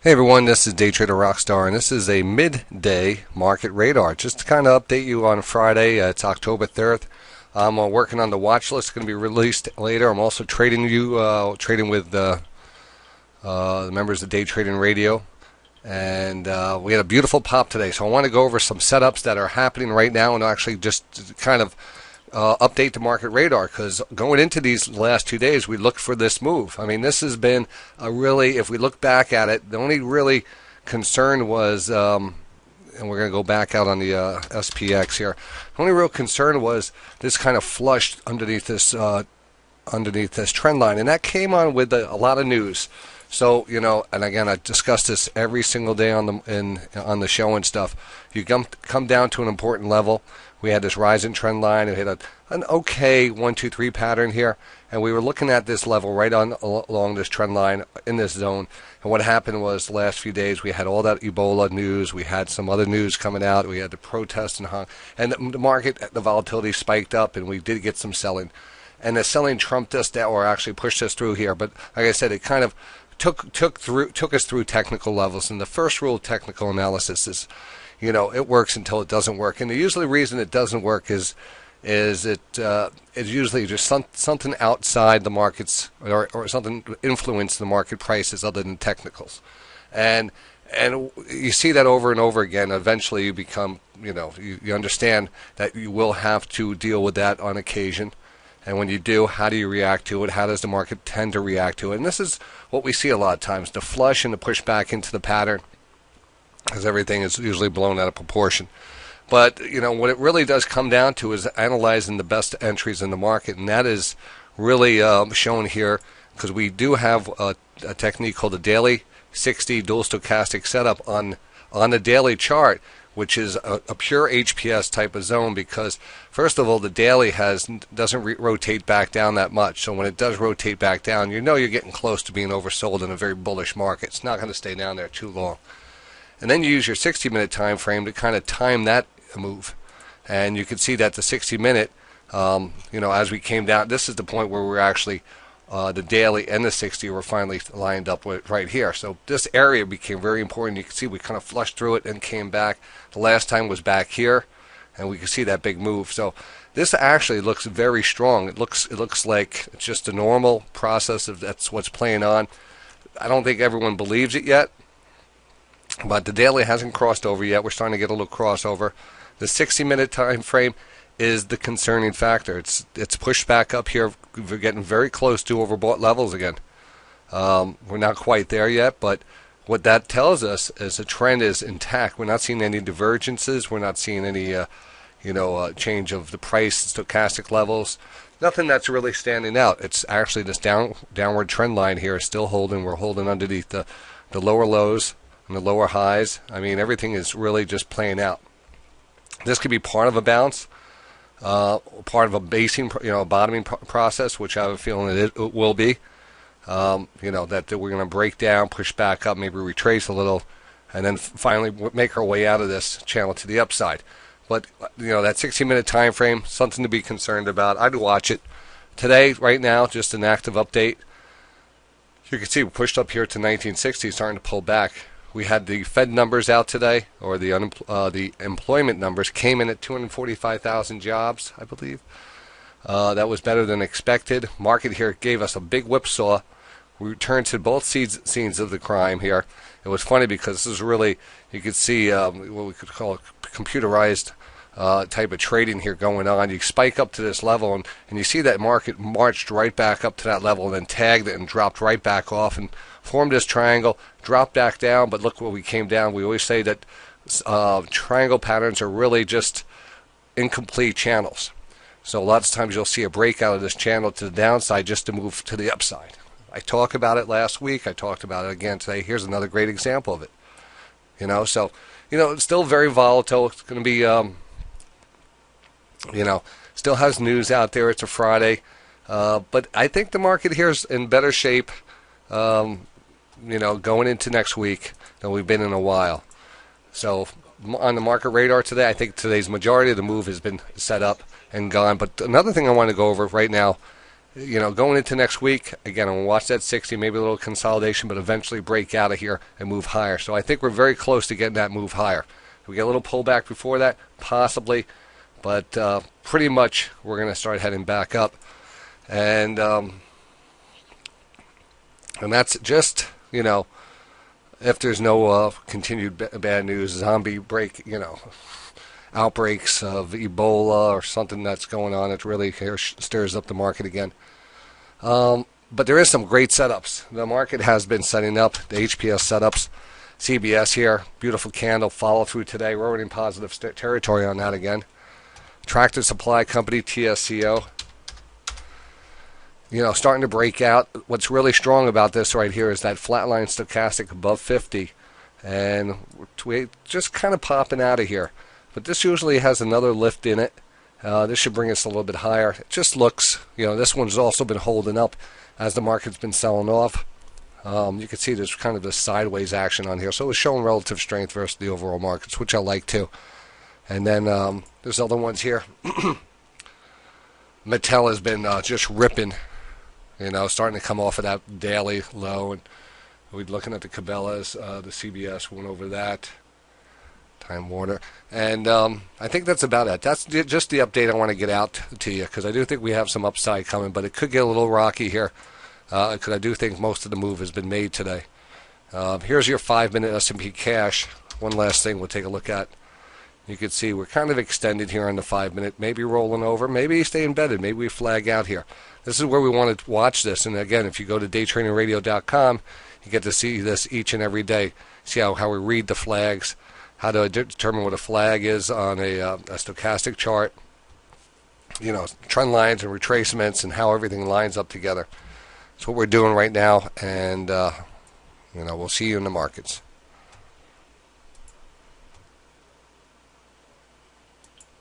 Hey everyone, this is DayTraderRockStar, and this is a midday market radar. Just to kind of update you on Friday, it's October 3rd. I'm working on the watch list, going to be released later. I'm also trading with the members of Day Trading Radio, and we had a beautiful pop today. So I want to go over some setups that are happening right now, and actually just kind of update the market radar, because going into these last 2 days, we looked for this move. I mean, this has been a really, if we look back at it, the only really concern was, and we're going to go back out on the SPX here. The only real concern was this kind of flushed underneath this trend line, and that came on with a lot of news. So, and again, I discuss this every single day on the show and stuff. You come down to an important level. We had this rising trend line. It hit an okay 1, 2, 3 pattern here, and we were looking at this level right along this trend line in this zone. And what happened was the last few days we had all that Ebola news. We had some other news coming out. We had the protests in Hong Kong, and the market, the volatility spiked up, and we did get some selling. And the selling trumped us down, or actually pushed us through here. But like I said, it kind of took us through technical levels. And the first rule of technical analysis is, it works until it doesn't work. And the usually reason it doesn't work is it's usually just something outside the markets, or something influence the market prices other than technicals. And you see that over and over again. Eventually you become, you understand that you will have to deal with that on occasion. And when you do, how do you react to it? How does the market tend to react to it? And this is what we see a lot of times, the flush and the push back into the pattern, because everything is usually blown out of proportion. But, what it really does come down to is analyzing the best entries in the market, and that is really shown here, because we do have a technique called the daily 60 dual stochastic setup on the daily chart, which is a pure HPS type of zone, because first of all, the daily doesn't rotate back down that much. So when it does rotate back down, you're getting close to being oversold in a very bullish market. It's not going to stay down there too long. And then you use your 60-minute time frame to kind of time that move. And you can see that the 60-minute, as we came down, this is the point where we're actually, the daily and the 60 were finally lined up with right here. So this area became very important. You can see we kind of flushed through it and came back. The last time was back here, and we can see that big move. So this actually looks very strong. It looks like it's just a normal process of that's what's playing on. I don't think everyone believes it yet, but the daily hasn't crossed over yet. We're starting to get a little crossover. The 60-minute time frame is the concerning factor. It's pushed back up here. We're getting very close to overbought levels again. We're not quite there yet, but what that tells us is the trend is intact. We're not seeing any divergences. We're not seeing any change of the price, stochastic levels. Nothing that's really standing out. It's actually this downward trend line here is still holding. We're holding underneath the lower lows and the lower highs. I mean, everything is really just playing out. This could be part of a bounce, part of a bottoming process, which I have a feeling it will be. That we're going to break down, push back up, maybe retrace a little, and then finally make our way out of this channel to the upside. But that 60-minute time frame, something to be concerned about. I'd watch it today. Right now, just an active update. You can see we pushed up here to 1960, starting to pull back. We had the Fed numbers out today, or the employment numbers came in at 245,000 jobs, I believe. That was better than expected. Market here gave us a big whipsaw. We returned to both scenes of the crime here. It was funny because this is really, you could see what we could call a computerized type of trading here going on. You spike up to this level, and you see that market marched right back up to that level and then tagged it and dropped right back off and formed this triangle, dropped back down, but look where we came down. We always say that triangle patterns are really just incomplete channels. So lots of times you'll see a breakout of this channel to the downside just to move to the upside. I talked about it last week. I talked about it again today. Here's another great example of it. So it's still very volatile. It's going to be, still has news out there. It's a Friday. But I think the market here is in better shape, going into next week than we've been in a while. So on the market radar today, I think today's majority of the move has been set up and gone. But another thing I want to go over right now Going into next week, again, I'm going to watch that 60, maybe a little consolidation, but eventually break out of here and move higher. So I think we're very close to getting that move higher. If we get a little pullback before that, possibly, but pretty much we're going to start heading back up. And that's just, if there's no continued bad news, zombie outbreaks of Ebola or something that's going on, it really stirs up the market again. But there is some great setups. The market has been setting up, the HPS setups. CBS here, beautiful candle, follow through today. We're already in positive territory on that again. Tractor Supply Company, TSCO. Starting to break out. What's really strong about this right here is that flatline stochastic above 50. And we just kind of popping out of here. But this usually has another lift in it. This should bring us a little bit higher. It just looks, this one's also been holding up as the market's been selling off. You can see there's kind of this sideways action on here. So it's showing relative strength versus the overall markets, which I like too. And then there's other ones here. Mattel has been just ripping, starting to come off of that daily low. And we're looking at the Cabela's, the CBS, went over that. Time Warner. And I think that's about it. That's just the update I want to get out to you, because I do think we have some upside coming, but it could get a little rocky here, because I do think most of the move has been made today. Here's your 5-minute S&P cash. One last thing we'll take a look at. You can see we're kind of extended here on the 5-minute, maybe rolling over, maybe stay embedded, maybe we flag out here. This is where we want to watch this. And again, if you go to DayTraderRadio.com, you get to see this each and every day. See how we read the flags, how to determine what a flag is on a stochastic chart, trend lines and retracements, and how everything lines up together. That's what we're doing right now, and we'll see you in the markets.